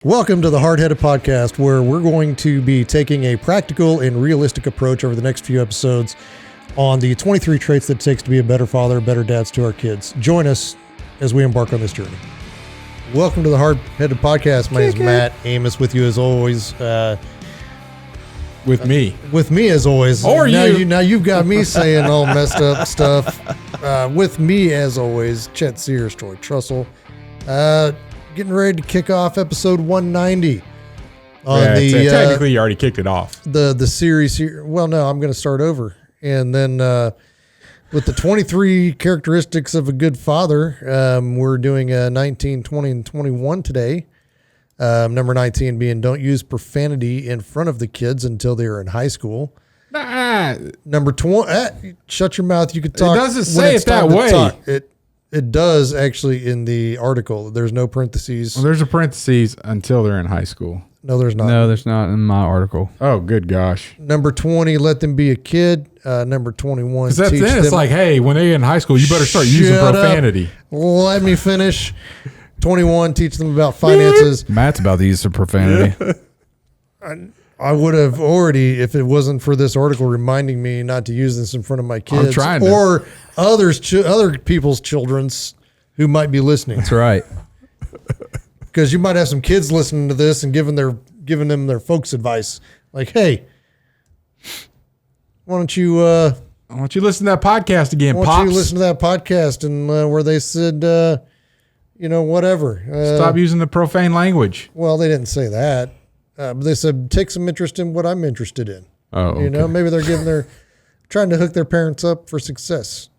Welcome to the Hardheaded podcast, where we're going to be taking a practical and realistic approach over the next few episodes on the 23 traits that it takes to be a better father, better dads to our kids. Join us as we embark on this journey. Welcome to the Hardheaded podcast. My name is Matt Amos, with you as always. With me as always. Or you. Now you've got me saying all messed up stuff. With me as always, Chet Sears, Troy Trussell. Getting ready to kick off episode 190. Technically, you already kicked it off. The series here. Well, no, I'm going to start over. And then with the 23 characteristics of a good father, we're doing 19, 20, and 21 today. Number 19 being don't use profanity in front of the kids until they're in high school. Number 20, shut your mouth. You can talk. It doesn't say it that way. It does actually in the article. There's no parentheses. Well, there's a parentheses until they're in high school. No, there's not. No, there's not in my article. Oh, good gosh. Number 20, let them be a kid. Number 21, teach them. It's like, hey, when they get in high school, you better start using profanity. Let me finish. 21, teach them about finances. Matt's about to use some profanity. I would have already, if it wasn't for this article reminding me not to use this in front of my kids or other people's children's who might be listening. That's right. Because you might have some kids listening to this and giving them their folks advice, like, "Hey, why don't you listen to that podcast again, Pops? Why don't you listen to that podcast and where they said, whatever. Stop using the profane language." Well, they didn't say that. But they said, take some interest in what I'm interested in. Oh, okay. Maybe they're trying to hook their parents up for success.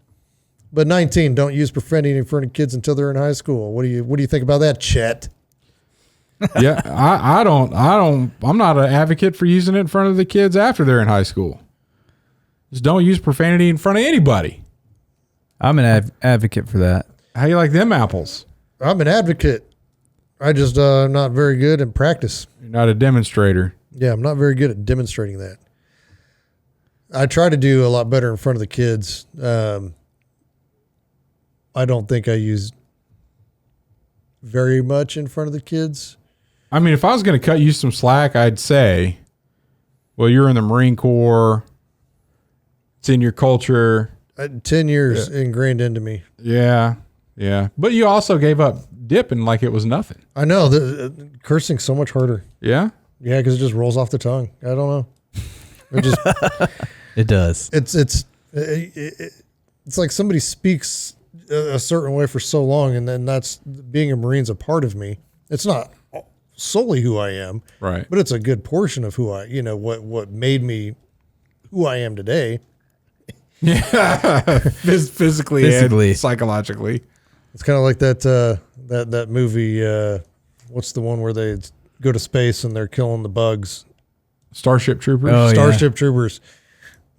But 19, don't use profanity in front of kids until they're in high school. What do you think about that, Chet? Yeah, I'm not an advocate for using it in front of the kids after they're in high school. Just don't use profanity in front of anybody. I'm an advocate for that. How you like them apples? I'm an advocate. I just am not very good in practice. You're not a demonstrator. Yeah, I'm not very good at demonstrating that. I try to do a lot better in front of the kids. I don't think I use very much in front of the kids. I mean, if I was going to cut you some slack, I'd say, well, you're in the Marine Corps. It's in your culture. 10 years ingrained into me. Yeah. But you also gave up dipping like it was nothing. I know. Cursing's so much harder. Yeah? Yeah, because it just rolls off the tongue. I don't know. It does. It's like somebody speaks a certain way for so long, and then that's being a Marine's a part of me. It's not solely who I am, right? But it's a good portion of who what made me who I am today. Yeah, physically and psychologically. It's kind of like that movie. What's the one where they go to space and they're killing the bugs? Starship Troopers. Oh, Starship Troopers.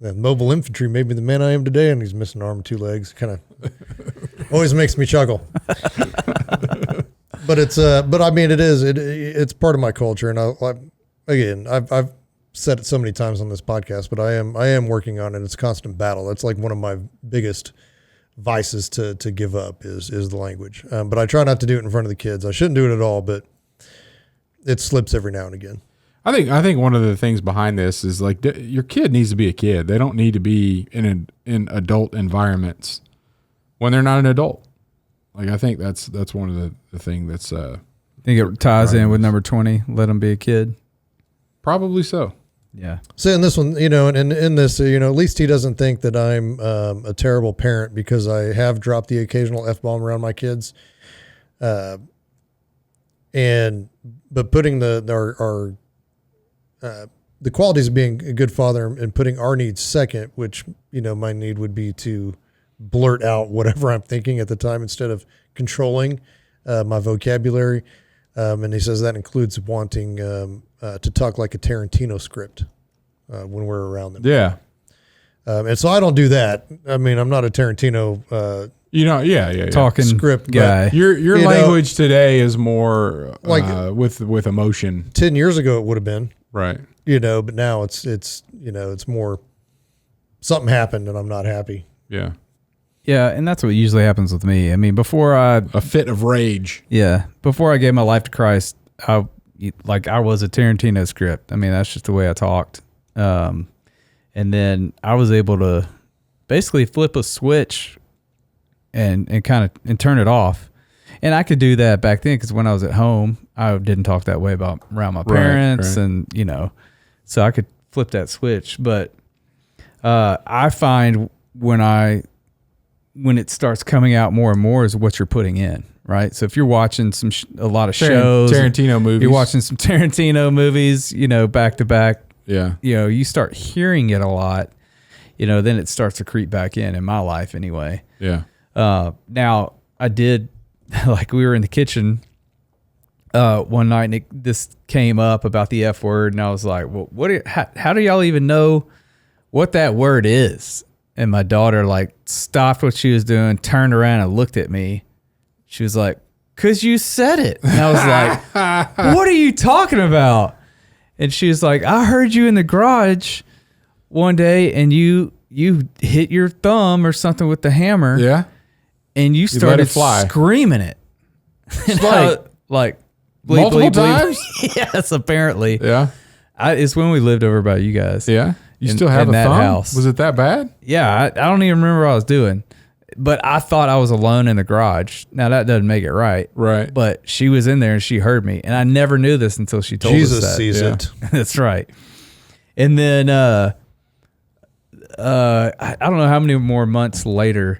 The mobile infantry made me the man I am today, and he's missing an arm and 2 legs. Kind of always makes me chuckle. But I mean, it's part of my culture, and I've said it so many times on this podcast, but I am working on it. It's a constant battle. That's like one of my biggest vices to give up is the language. But I try not to do it in front of the kids. I shouldn't do it at all, but it slips every now and again. I think one of the things behind this is like your kid needs to be a kid. They don't need to be in adult environments when they're not an adult. Like, I think that's one of the thing that's I think it ties in with number 20. Let them be a kid. Probably so. Yeah. So in this one, and in this, at least he doesn't think that I'm a terrible parent because I have dropped the occasional F-bomb around my kids. But putting the qualities of being a good father and putting our needs second, which, my need would be to blurt out whatever I'm thinking at the time instead of controlling my vocabulary. And he says that includes wanting to talk like a Tarantino script when we're around them. Yeah. And so I don't do that. I mean, I'm not a Tarantino talking script guy. Your language today is more like with emotion. 10 years ago it would have been. Right. But now it's more something happened and I'm not happy. Yeah. Yeah, and that's what usually happens with me. I mean, a fit of rage. Yeah, before I gave my life to Christ, I like I was a Tarantino script. I mean, that's just the way I talked. And then I was able to basically flip a switch and turn it off. And I could do that back then because when I was at home, I didn't talk that way around my parents, right. and so I could flip that switch. But I find when it starts coming out more and more is what you're putting in, right? So if you're watching a lot of shows, Tarantino movies, you're watching some Tarantino movies, back to back. Yeah, You start hearing it a lot. Then it starts to creep back in my life anyway. Yeah. Now I did. Like we were in the kitchen one night and this came up about the F word, and I was like, well, how do y'all even know what that word is? And my daughter like stopped what she was doing, turned around and looked at me. She was like, 'cause you said it. And I was like, what are you talking about? And she was like, I heard you in the garage one day and you hit your thumb or something with the hammer. Yeah. And you started screaming it. Like bleep, multiple bleep, bleep. times? Yes, apparently. Yeah. It's when we lived over by you guys. Yeah. You still have a that thumb? house. Was it that bad? Yeah, I don't even remember what I was doing. But I thought I was alone in the garage. Now, that doesn't make it right. Right. But she was in there and she heard me. And I never knew this until she told us that. Jesus sees it. That's right. And then I don't know how many more months later,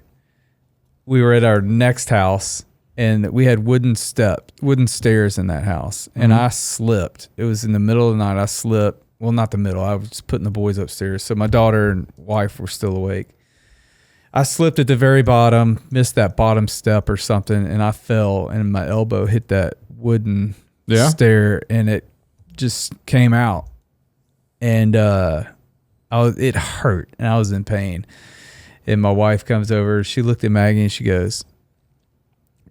we were at our next house and we had wooden stairs in that house. And I slipped. It was in the middle of the night. I slipped. Well, not the middle. I was putting the boys upstairs. So my daughter and wife were still awake. I slipped at the very bottom, missed that bottom step or something, and I fell and my elbow hit that wooden stair and it just came out. And it hurt and I was in pain. And my wife comes over, she looked at Maggie and she goes,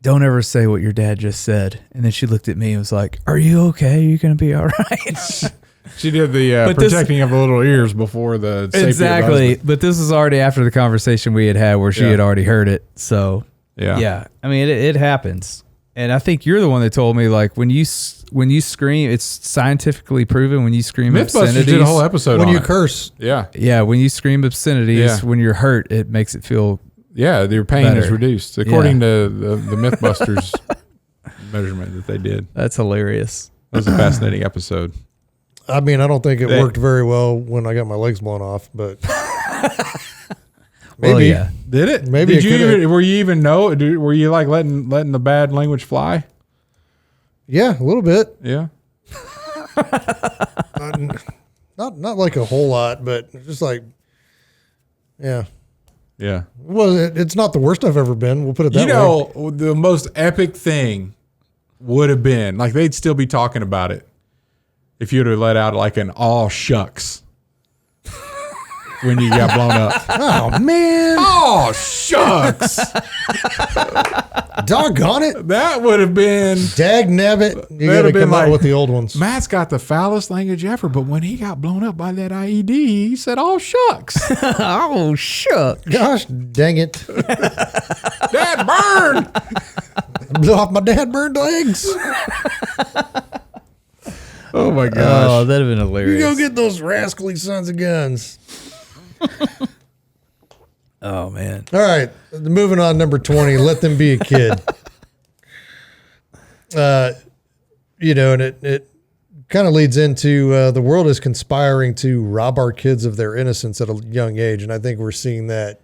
don't ever say what your dad just said. And then she looked at me and was like, are you okay? Are you going to be all right? She did the protecting of the little ears before the safety exactly. Of but this was already after the conversation we had where she had already heard it. So yeah. I mean, it happens. And I think you're the one that told me, like, when you scream, it's scientifically proven when you scream obscenities. Mythbusters did a whole episode when on you it. curse. Yeah. Yeah, when you scream obscenities, when you're hurt, it makes it feel your pain better. is reduced, according to the Mythbusters measurement that they did. That's hilarious. That was a fascinating episode. I mean, I don't think it worked very well when I got my legs blown off, but maybe. Well, yeah. Did it? Maybe were you even were you like letting the bad language fly? Yeah, a little bit. Yeah. Not like a whole lot, but just like, yeah. Yeah. Well, it's not the worst I've ever been. We'll put it that way. The most epic thing would have been, like, they'd still be talking about it if you'd have let out like an "aw shucks" when you got blown up. Oh man! Oh shucks! Doggone it! That would have been dag nabbit. You got to come out with the old ones. Matt's got the foulest language ever, but when he got blown up by that IED, he said, "Oh shucks!" Oh shucks! Gosh dang it! Dad burned. Blew off my dad burned legs. Oh my gosh! Oh, that'd have been hilarious. You go get those rascally sons of guns. Oh man! All right, moving on. Number 20. Let them be a kid. And it kind of leads into the world is conspiring to rob our kids of their innocence at a young age, and I think we're seeing that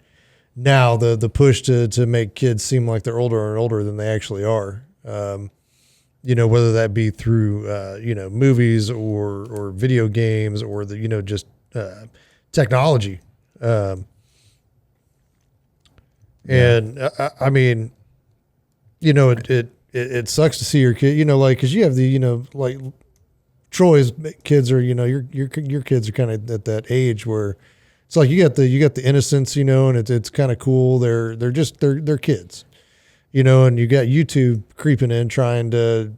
now. The push to make kids seem like they're older and older than they actually are. Whether that be through, movies or video games or just technology. And I mean, it sucks to see your kid, cause you have like Troy's kids are, your kids are kind of at that age where it's like you got the innocence, and it's kind of cool. They're kids. And you got YouTube creeping in trying to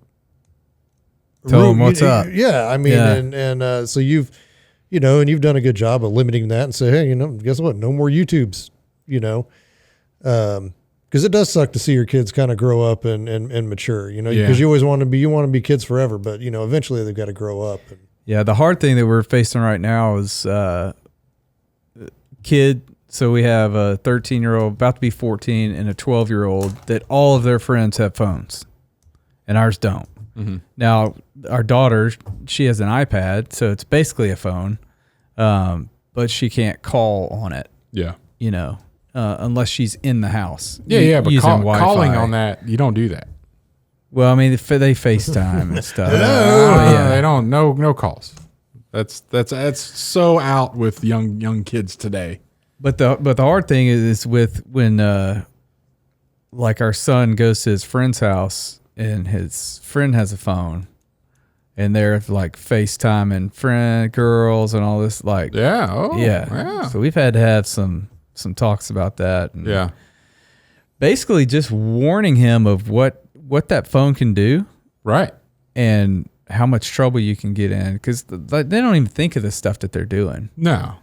tell them what's up. Yeah. I mean, so you've done a good job of limiting that and say, hey, guess what? No more YouTubes, Because it does suck to see your kids kind of grow up and mature, you know, Yeah. because you always want to be kids forever, but you know, eventually they've got to grow up. And, Yeah, the hard thing that we're facing right now is kid. So we have a 13-year-old, about to be 14, and a 12-year-old that all of their friends have phones, and ours don't. Mm-hmm. Now, our daughter, she has an iPad, so it's basically a phone, but she can't call on it, Yeah. you know, unless she's in the house. Yeah, but using Wi-Fi. calling on that, you don't do that. Well, I mean, they FaceTime and stuff. They don't. No calls. That's so out with young kids today. But the hard thing is with when like our son goes to his friend's house and his friend has a phone and they're like FaceTiming friend girls and all this like Yeah. Oh, yeah. So we've had to have some talks about that. And Yeah. basically just warning him of what that phone can do Right. and how much trouble you can get in because they don't even think of the stuff that they're doing. No.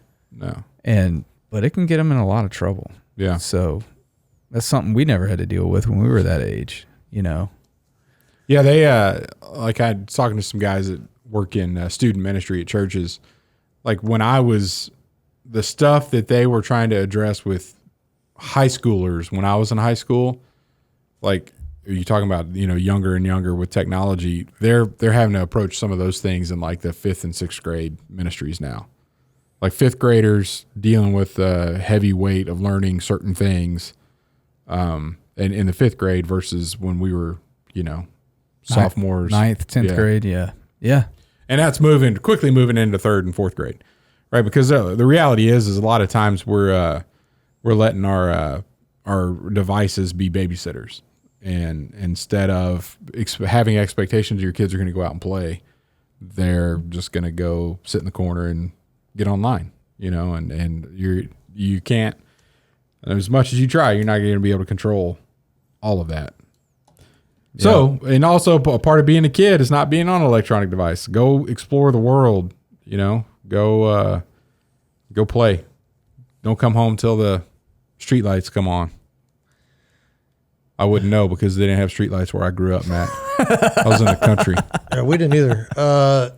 But it can get them in a lot of trouble. Yeah. So that's something we never had to deal with when we were that age, you know? Yeah. They like I was talking to some guys that work in student ministry at churches. Like when I was the stuff that they were trying to address with high schoolers when I was in high school, like you talking about, you know, younger and younger with technology, they're having to approach some of those things in like the 5th and 6th grade ministries now. Like 5th graders dealing with the heavy weight of learning certain things, and in the 5th grade versus when we were, you know, sophomores, 9th, 10th grade. Yeah. Yeah. and that's quickly moving into 3rd and 4th grade, right? Because the reality is a lot of times we're letting our devices be babysitters, and instead of having expectations your kids are going to go out and play, they're just going to go sit in the corner and get online, you know, and you can't, as much as you try, you're not going to be able to control all of that. Yeah. So, and also a part of being a kid is not being on an electronic device. Go explore the world, you know, go play. Don't come home till the street lights come on. I wouldn't know because they didn't have street lights where I grew up, Matt. I was in the country. Yeah, we didn't either.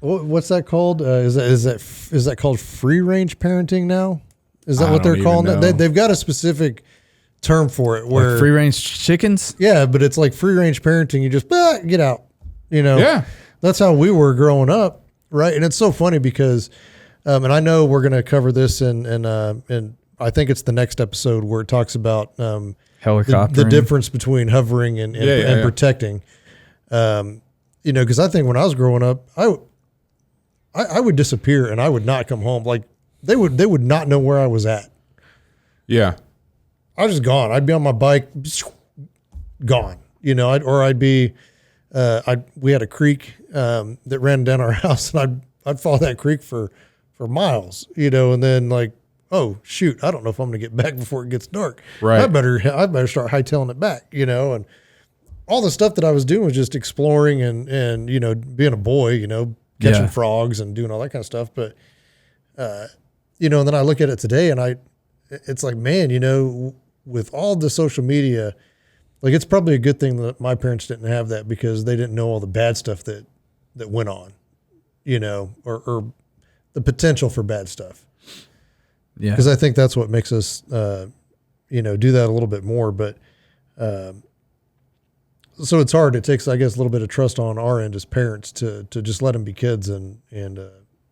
What's that called? Is that called free range parenting now? Is that what they're calling it? They've got a specific term for it where like free range chickens. Yeah, but it's like free range parenting. You just get out, you know. Yeah, that's how we were growing up, right? And it's so funny because, and I know we're going to cover this and I think it's the next episode where it talks about Helicoptering. the difference between hovering and protecting. You know, because I think when I was growing up, I would disappear and I would not come home. Like they would not know where I was at. Yeah. I was just gone. I'd be on my bike, gone, you know, I'd be, we had a creek, that ran down our house and I'd follow that creek for miles, you know, and then like, oh shoot, I don't know if I'm going to get back before it gets dark. Right. I better start hightailing it back, you know, and all the stuff that I was doing was just exploring and, you know, being a boy, you know, catching frogs and doing all that kind of stuff. But, you know, and then I look at it today and it's like, man, you know, with all the social media, like it's probably a good thing that my parents didn't have that because they didn't know all the bad stuff that went on, you know, or the potential for bad stuff. Yeah. Because I think that's what makes us, you know, do that a little bit more. But so it's hard. It takes, I guess, a little bit of trust on our end as parents to just let them be kids and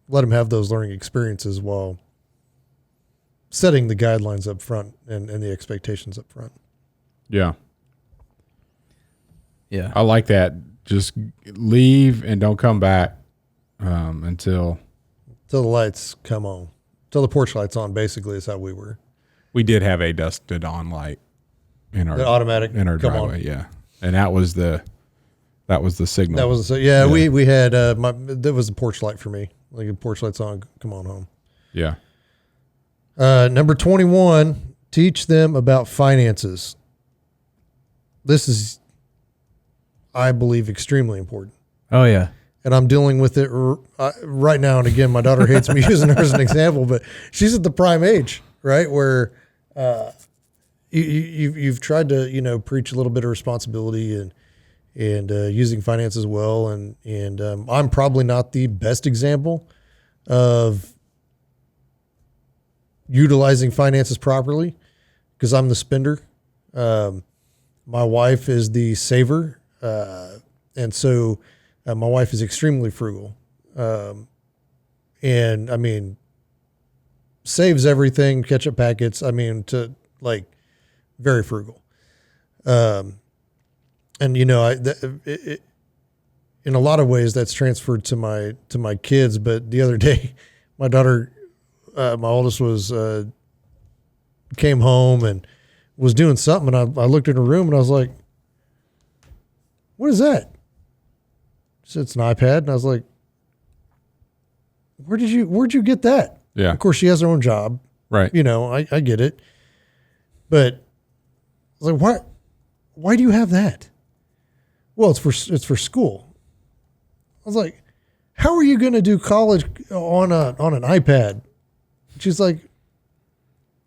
let them have those learning experiences while setting the guidelines up front and the expectations up front. Yeah. Yeah. I like that. Just leave and don't come back until the lights come on. Till the porch lights on, basically, is how we were. We did have a dusk to dawn light in our driveway, on. yeah. And that was the signal. That was we had that was a porch light for me. Like the porch light's on, come on home. Yeah. Number 21, teach them about finances. This is, I believe, extremely important. Oh yeah. And I'm dealing with it right now. And again, my daughter hates me using her as an example, but she's at the prime age, right? Where, you've tried to, preach a little bit of responsibility and using finance as well. And I'm probably not the best example of utilizing finances properly because I'm the spender. My wife is the saver. And so my wife is extremely frugal. And I mean, saves everything, ketchup packets. I mean, to like very frugal. And in a lot of ways that's transferred to my kids. But the other day, my daughter, my oldest came home and was doing something. And I looked in her room and I was like, what is that? She said, it's an iPad. And I was like, where'd you get that? Yeah. Of course she has her own job. Right. I get it. But I was like, why do you have that? Well, it's for school. I was like, how are you going to do college on an iPad? She's like,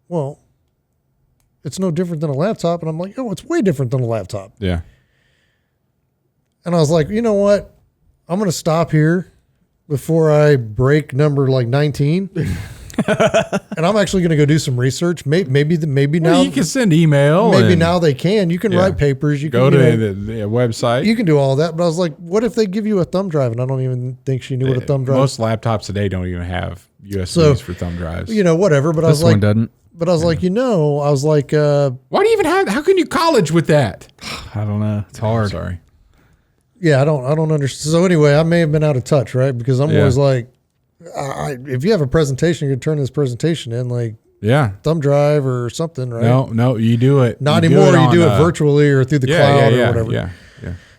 well, it's no different than a laptop. And I'm like, oh, it's way different than a laptop. Yeah. And I was like, you know what? I'm going to stop here before I break number like 19. And I'm actually going to go do some research. Maybe now you can send email. Maybe now they can. You can write papers. You go can to the website. You can do all that. But I was like, what if they give you a thumb drive? And I don't even think she knew what a thumb drive. Most laptops today don't even have USBs for thumb drives. Whatever. But I was like, one doesn't. But I was like, I was like, why do you even have? How can you college with that? I don't know. It's hard. Sorry. Yeah, I don't understand. So anyway, I may have been out of touch, right? Because I'm always like, if you have a presentation, you can turn this presentation in, like, thumb drive or something, right? No, you do it. Not anymore. You do it virtually or through the cloud or whatever. Yeah.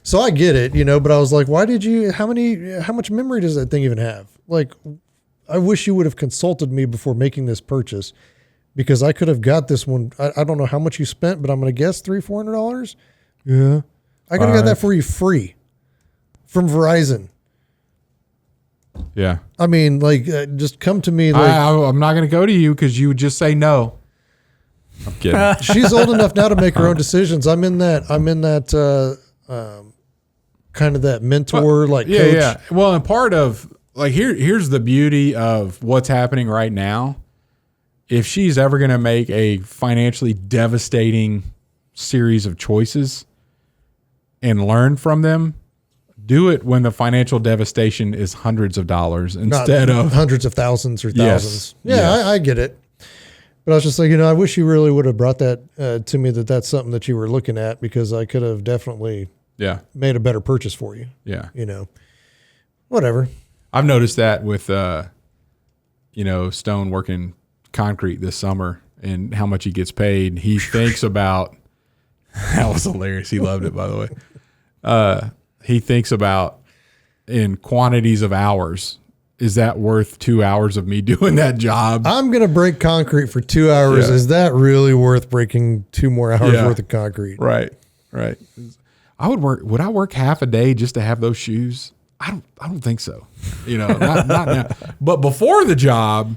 So I get it, but I was like, how much memory does that thing even have? Like, I wish you would have consulted me before making this purchase because I could have got this one. I don't know how much you spent, but I'm going to guess $300-$400. Yeah. I could have got that for you free from Verizon. Yeah. I mean, like, just come to me. Like, I'm not going to go to you because you would just say no. I'm kidding. She's old enough now to make her own decisions. I'm in that kind of that mentor, coach. Yeah. Well, and part of like here's the beauty of what's happening right now. If she's ever going to make a financially devastating series of choices and learn from them, do it when the financial devastation is hundreds of dollars instead of hundreds of thousands or thousands. Yes. Yeah, I get it. But I was just like, I wish you really would have brought that to me, that's something that you were looking at, because I could have definitely made a better purchase for you. Yeah. Whatever. I've noticed that with, Stone working concrete this summer and how much he gets paid. He thinks about, that was hilarious. He loved it, by the way. He thinks about in quantities of hours. Is that worth 2 hours of me doing that job? I'm going to break concrete for 2 hours. Yeah. Is that really worth breaking 2 more hours worth of concrete? Right. Would I work half a day just to have those shoes? I don't think so. Not now. But before the job,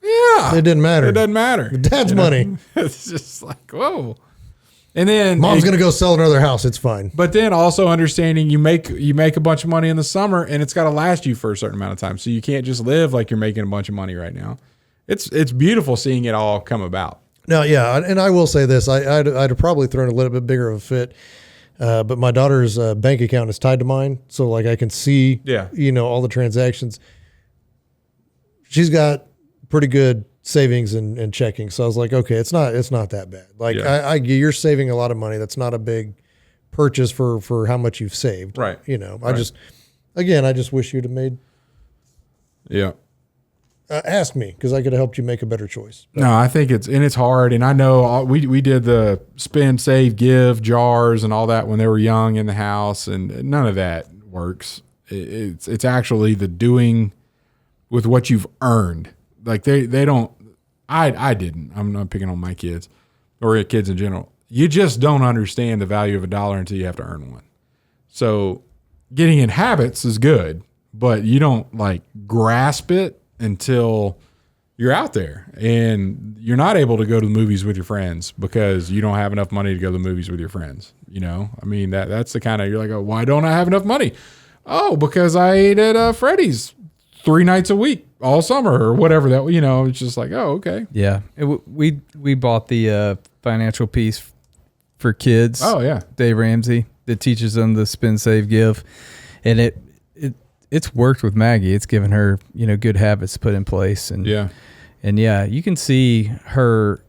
it didn't matter. It doesn't matter. Dad's money. It's just like, whoa. And then mom's going to go sell another house. It's fine. But then also understanding you make a bunch of money in the summer and it's got to last you for a certain amount of time. So you can't just live like you're making a bunch of money right now. It's beautiful seeing it all come about. No, yeah. And I will say this, I'd have probably thrown a little bit bigger of a fit. But my daughter's bank account is tied to mine. So like I can see, all the transactions. She's got pretty good savings and checking. So I was like, okay, it's not that bad. Like you're saving a lot of money. That's not a big purchase for how much you've saved. Right. I just wish you'd have made. Yeah. Ask me, because I could have helped you make a better choice. But no, I think it's hard. And I know we did the spend, save, give jars and all that when they were young in the house, and none of that works. It's actually the doing with what you've earned. Like they don't, I didn't. I'm not picking on my kids or kids in general. You just don't understand the value of $1 until you have to earn one. So getting in habits is good, but you don't like grasp it until you're out there and you're not able to go to the movies with your friends because you don't have enough money to go to the movies with your friends. You know, I mean, that's the kind of, you're like, oh, why don't I have enough money? Oh, because I ate at Freddy's 3 nights a week all summer or whatever that, you know, it's just like, oh, okay. Yeah. We bought the financial piece for kids. Oh yeah. Dave Ramsey that teaches them the spend, save, give. And it's worked with Maggie. It's given her, you know, good habits put in place. And yeah, you can see her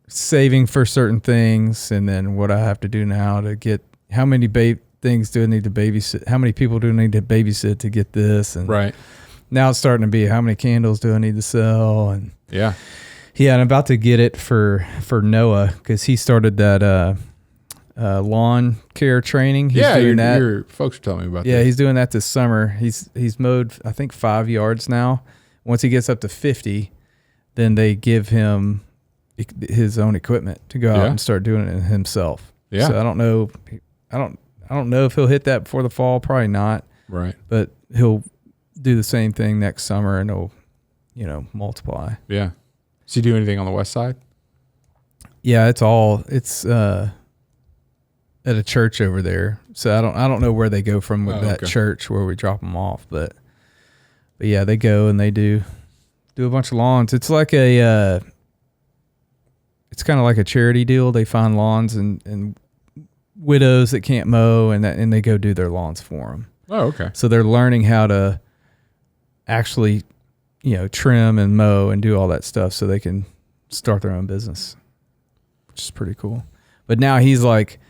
saving for certain things. And then what I have to do now to get, how many things do I need to babysit? How many people do I need to babysit to get this? And right. Now it's starting to be, how many candles do I need to sell? And yeah. Yeah, and I'm about to get it for Noah because he started that lawn care training. He's doing that. Your folks are telling me about that. Yeah, he's doing that this summer. He's mowed, I think, 5 yards now. Once he gets up to 50, then they give him his own equipment to go out and start doing it himself. Yeah. So I don't know. I don't know if he'll hit that before the fall. Probably not. Right. But he'll do the same thing next summer, and it'll, you know, multiply. Yeah. Does he do anything on the west side? Yeah, it's at a church over there. So I don't know where they go from with that church where we drop them off, but yeah, they go and they do a bunch of lawns. It's like it's kind of like a charity deal. They find lawns and widows that can't mow and they go do their lawns for them. Oh, okay. So they're learning how to actually, you know, trim and mow and do all that stuff so they can start their own business, which is pretty cool. But now he's like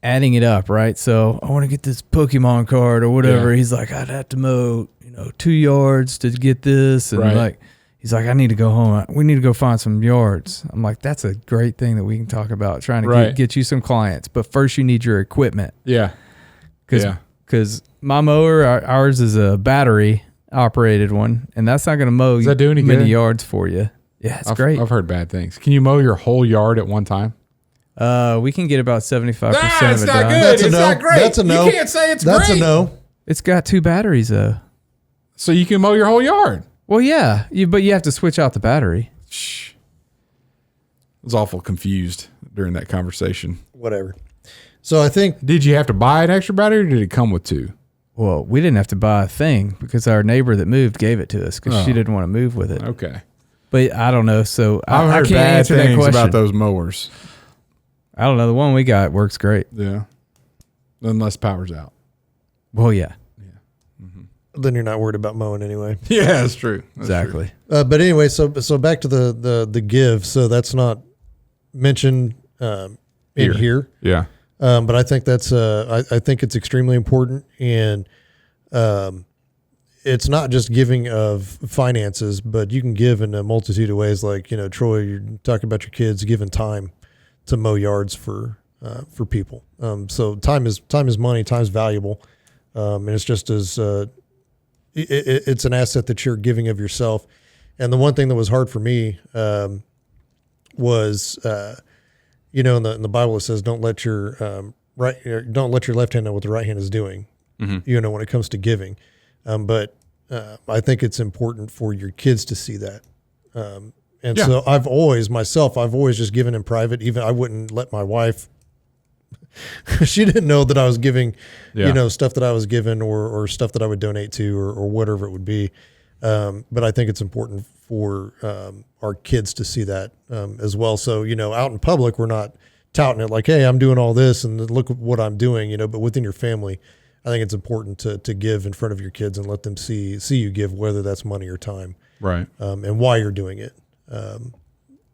adding it up, right? So I want to get this Pokemon card or whatever. Yeah. He's like, I'd have to mow, you know, 2 yards to get this. And like, he's like, I need to go home. We need to go find some yards. I'm like, that's a great thing that we can talk about, trying to get you some clients. But first you need your equipment. Yeah. Because my mower, ours is a battery operated one, and that's not going to mow many yards for you. Yeah, it's great. I've heard bad things. Can you mow your whole yard at one time? We can get about 75% of it done. That's not good. It's not great. That's a no. You can't say it's great. That's a no. It's got 2 batteries though. So you can mow your whole yard. Well, yeah, but you have to switch out the battery. Shh. I was awful confused during that conversation. Whatever. So I think... Did you have to buy an extra battery or did it come with 2? Well, we didn't have to buy a thing because our neighbor that moved gave it to us because she didn't want to move with it. Okay. But I don't know. So I can't answer that question about those mowers. I don't know. The one we got works great. Yeah. Unless power's out. Well, yeah. Then you're not worried about mowing anyway. Yeah, that's true. That's exactly. True. But anyway, so back to the give. So that's not mentioned in here. Yeah. But I think that's I think it's extremely important, and it's not just giving of finances, but you can give in a multitude of ways. Like, you know, Troy, you're talking about your kids giving time to mow yards for people. So time is money. Time's valuable, and it's just as it's an asset that you're giving of yourself. And the one thing that was hard for me was, you know, in the Bible it says, don't let your left hand know what the right hand is doing. Mm-hmm. You know, when it comes to giving. But I think it's important for your kids to see that. So I've always just given in private. Even I wouldn't let my wife. She didn't know that I was giving, you know, stuff that I was given or stuff that I would donate to or whatever it would be. But I think it's important for our kids to see that as well. So, you know, out in public, we're not touting it like, hey, I'm doing all this and look what I'm doing, you know, but within your family, I think it's important to give in front of your kids and let them see you give, whether that's money or time. Right. And why you're doing it.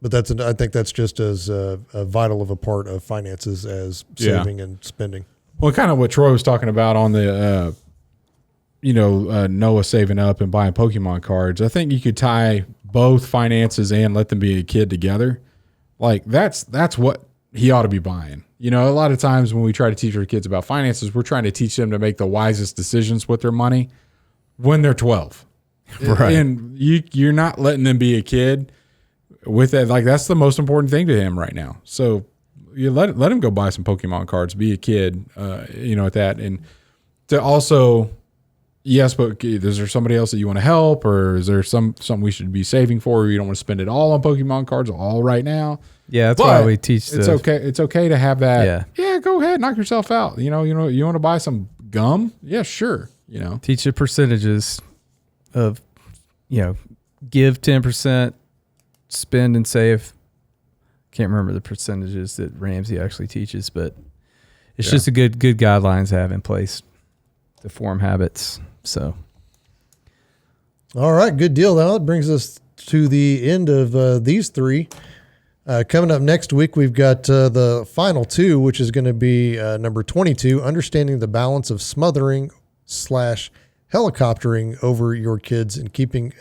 But I think that's just as vital of a part of finances as saving and spending. Well, kind of what Troy was talking about on the, Noah saving up and buying Pokemon cards. I think you could tie both finances and let them be a kid together. Like that's what he ought to be buying. You know, a lot of times when we try to teach our kids about finances, we're trying to teach them to make the wisest decisions with their money when they're 12. Right. And you're not letting them be a kid with that. Like that's the most important thing to him right now. So you let him go buy some Pokemon cards, be a kid, at that. And to also Yes, but is there somebody else that you want to help, or is there something we should be saving for? Or you don't want to spend it all on Pokemon cards all right now? Yeah, that's why we teach. It's okay. It's okay to have that. Yeah. Go ahead, knock yourself out. You want to buy some gum? Yeah, sure. Teach the percentages of, give 10%, spend and save. Can't remember the percentages that Ramsey actually teaches, but it's just a good guidelines to have in place to form habits. So, all right, good deal. Now that brings us to the end of these three. Coming up next week, we've got the final two, which is going to be number 22, understanding the balance of smothering / helicoptering over your kids and keeping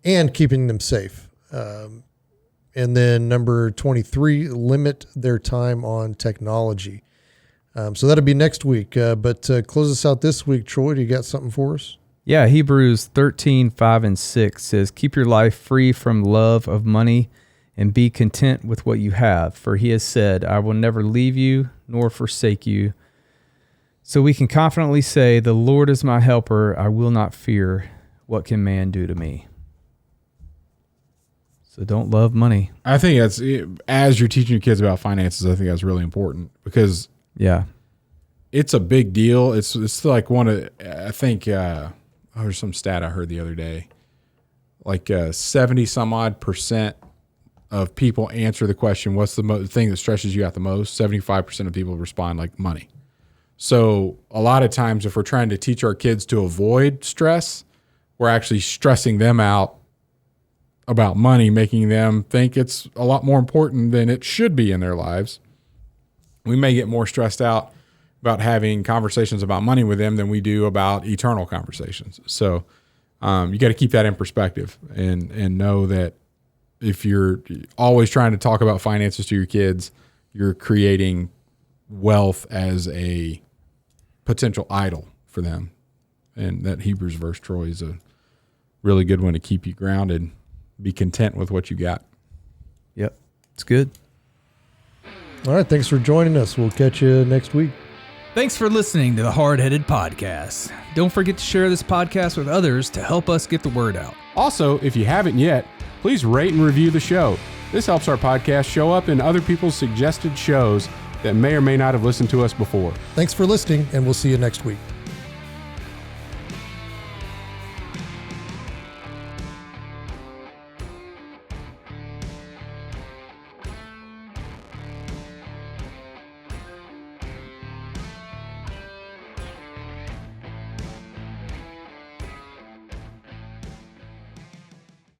them safe. And then number 23, limit their time on technology. So that'll be next week. But to close us out this week, Troy, do you got something for us? Yeah, Hebrews 13:5-6 says, keep your life free from love of money and be content with what you have. For he has said, I will never leave you nor forsake you. So we can confidently say, the Lord is my helper. I will not fear. What can man do to me? So don't love money. I think that's, as you're teaching your kids about finances, I think that's really important because it's a big deal. It's like I think, there's some stat I heard the other day, like 70 some odd % of people answer the question, what's the thing that stresses you out the most? 75% of people respond like money. So a lot of times if we're trying to teach our kids to avoid stress, we're actually stressing them out about money, making them think it's a lot more important than it should be in their lives. We may get more stressed out about having conversations about money with them than we do about eternal conversations. So you got to keep that in perspective and know that if you're always trying to talk about finances to your kids, you're creating wealth as a potential idol for them. And that Hebrews verse, Troy, is a really good one to keep you grounded. Be content with what you got. Yep. It's good. All right. Thanks for joining us. We'll catch you next week. Thanks for listening to the Hardheaded Podcast. Don't forget to share this podcast with others to help us get the word out. Also, if you haven't yet, please rate and review the show. This helps our podcast show up in other people's suggested shows that may or may not have listened to us before. Thanks for listening, and we'll see you next week.